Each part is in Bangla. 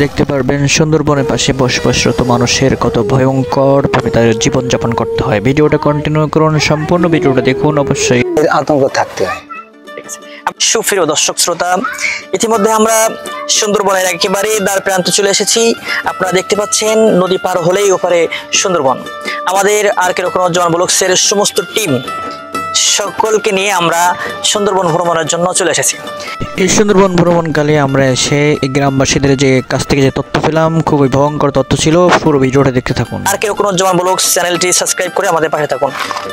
দেখতে পারবেন সুন্দরবনের পাশে বসবাসরত মানুষের কত ভয়ঙ্কর ভাবে তাদের জীবনযাপন করতে হয়। ভিডিওটা কন্টিনিউ করুন, সম্পূর্ণ ভিডিওটা দেখুন, অবশ্যই আতঙ্ক থাকতে হয়। সুপ্রিয় দর্শক শ্রোতা, ইতিমধ্যে আমরা সুন্দরবনের একেবারে দ্বার প্রান্তে চলে এসেছি। আপনারা দেখতে পাচ্ছেন নদী পার হলেই ওপারে সুন্দরবন। আমাদের আর.কে রোকন ব্লগসের সমস্ত টিম সকলকে নিয়ে আমরা সুন্দরবন ভ্রমণের জন্য চলে এসেছি। এই সুন্দরবন ভ্রমণকালে আমরা এসে এই গ্রামবাসীদের যে কাছ থেকে যে তথ্য পেলাম, খুবই ভয়ঙ্কর তথ্য ছিল। পুরো ভিডিওটা দেখতে থাকুন। আর.কে রোকন ব্লগস চ্যানেলটি সাবস্ক্রাইব করে আমাদের পাশে থাকুন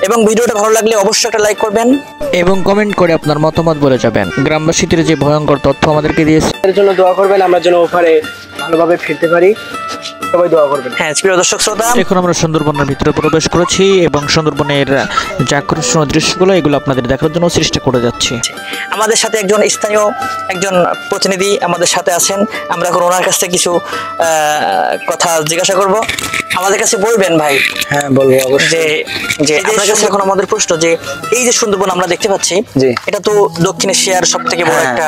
এবং ভিডিওটা ভালো লাগলে অবশ্যই একটা লাইক করবেন এবং কমেন্ট করে আপনার মতামত বলে যাবেন। গ্রামবাসীদের যে ভয়ঙ্কর তথ্য আমাদেরকে দিয়েছে, এর জন্য দোয়া করবেন, আমরা যেন ওপারে ভালোভাবে ফিরতে পারি। সবাই দোয়া করবেন। হ্যাঁ প্রিয় দর্শক শ্রোতা, এখন আমরা সুন্দরবনের ভিতরে প্রবেশ করেছি এবং সুন্দরবনের যে আকর্ষণীয় দৃশ্যগুলো এগুলো আপনাদের দেখার জন্য চেষ্টা করে যাচ্ছি। আমাদের সাথে একজন স্থানীয় একজন প্রতিনিধি আমাদের সাথে আছেন। আমরা এখন ওনার কাছ থেকে কিছু কথা জিজ্ঞাসা করব। আমাদের কাছে বলবেন ভাই? হ্যাঁ বলবো অবশ্যই। যে আপনার কাছে এখন আমাদের প্রশ্ন, যে এই যে সুন্দরবন আমরা দেখতে পাচ্ছি, এটা তো দক্ষিণ এশিয়ার সবথেকে বড় একটা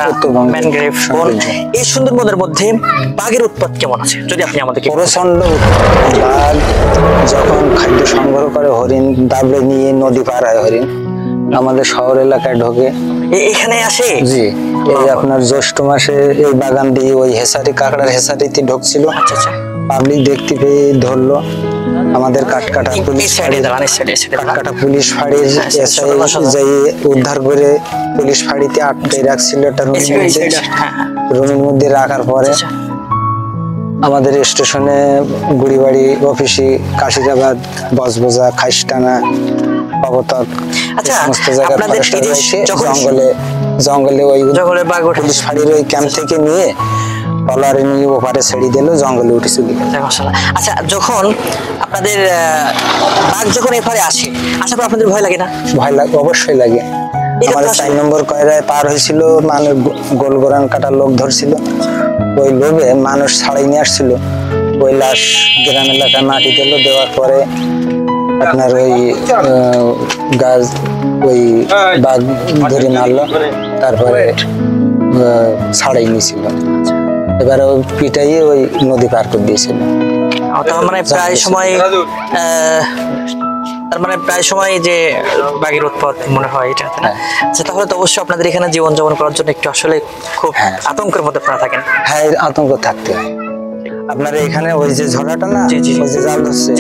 ম্যানগ্রোভ বন। এই সুন্দরবনের মধ্যে বাঘের উৎপাত কেমন আছে যদি আপনি আমাদেরকে? প্রচন্ড বাঘ যখন খাদ্য সংগ্রহ করে, হরিণ দাবড়ে নিয়ে নদী পার হয়, হরিণ আমাদের শহর এলাকায় ঢোকে, এখানে আসে। জি, এই আপনার জ্যৈষ্ঠ মাসে এই বাগান দিয়ে ওই হেসারি কাকড়ার হেসারিতে ঢুকছিল। আচ্ছা আচ্ছা। পাবলিক দেখতে পেয়ে ধরলো। আমাদের কাঠকাটা পুলিশ ফাঁড়ির এসআই যাই উদ্ধার করে পুলিশ ফাঁড়িতে আটকে রাখছিল একটা রুমের মধ্যে রাখার পরে আমাদের স্টেশনে গুড়িবাড়ি, অফিসি, কাশিরাবাদ, বজবজা, খাইস্টানা, পবতক সমস্ত জায়গায় জঙ্গলে ওই পুলিশ ফাঁড়ির ওই ক্যাম্প থেকে নিয়ে ট্রলারে নিয়ে ওপারে ছেড়ে দিল, জঙ্গলে উঠে চলে গেল। আচ্ছা, যখন আপনাদের বাঘ যখন এপারে আসে, আসার পর আপনাদের ভয় লাগে না? ভয় লাগে, অবশ্যই লাগে। আমাদের 4 নম্বর কয়রায় পার হয়েছিল, মানুষ গোল গোরান কাটার লোক ধরছিল, ওই লোভে মানুষ ছাড়াই নিয়ে আসছিল। ওই লাশ গ্রাম এলাকায় মাটি দিল, দেওয়ার পরে আপনার ওই গাছ ওই বাঘ ধরে মারলো, তারপরে ছাড়াই নিয়েছিল। এবারে ওই পিটাইয়ে ওই নদী পার করে দিয়েছিল। তার মানে প্রায় সময় যে বাঘের উৎপাত মনে হয় এটা। আচ্ছা, তাহলে তো অবশ্যই আপনাদের এখানে জীবনযাপন করার জন্য একটু আসলে খুব আতঙ্কের মধ্যে আপনারা থাকেন। হ্যাঁ, আতঙ্ক থাকতে হয়। আপনার এখানে ওই যে ঝড়াটা না, ওই যে জাল ধরছে,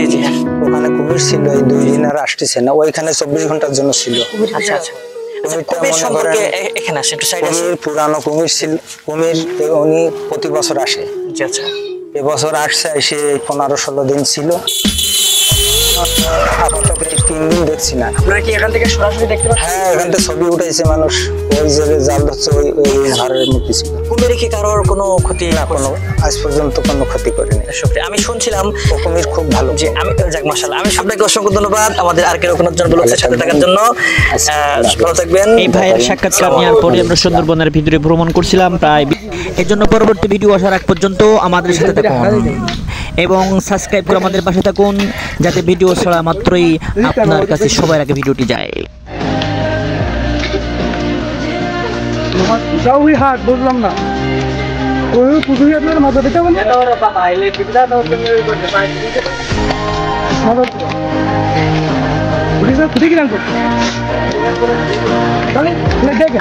ওখানে কুমির ছিল, এই 2 দিন আর আসতেছে না। ওইখানে 24 ঘন্টার জন্য ছিল। আচ্ছা আচ্ছা। পুরানো কুমির ছিল, কুমির উনি প্রতি বছর আসে। এবছর আসছে, এসে 15-16 দিন ছিল। আপাতত 3 দিন দেখছি না। আপনারা কি এখান থেকে সরাসরি দেখতে পাচ্ছেন? হ্যাঁ, এখান থেকে ছবি উঠাইছে মানুষ, ওই যে জাল ধরছে ওই ঝড়ের মধ্যে ছিল। কুমির কি কারোর কোনো ক্ষতি? না, কোনো আজ পর্যন্ত কোনো ক্ষতি করেনি। আমি শুনছিলাম কুমির খুব ভালো। যে আমি যাক মাশাআল্লাহ, আমি আপনাকে অসংখ্য ধন্যবাদ আমাদের আর.কে রোকন ব্লগের সাথে থাকার জন্য। ভালো থাকবেন। এই ভাইয়ের সাক্ষাৎকার নেওয়ার পরে আমরা সুন্দরবনের ভিতরে ভ্রমণ করছিলাম প্রায়। এর জন্য পরবর্তী ভিডিও আসার আগ পর্যন্ত আমাদের সাথে থাকুন এবং সাবস্ক্রাইব করে আমাদের পাশে থাকুন, যাতে ভিডিও ছাড়া মাত্রই আপনার কাছে সবার আগে ভিডিওটি যায়। বুঝলাম না, ওই পুজোই আপনার মাথা দিতে হবে না। ঠিক আছে,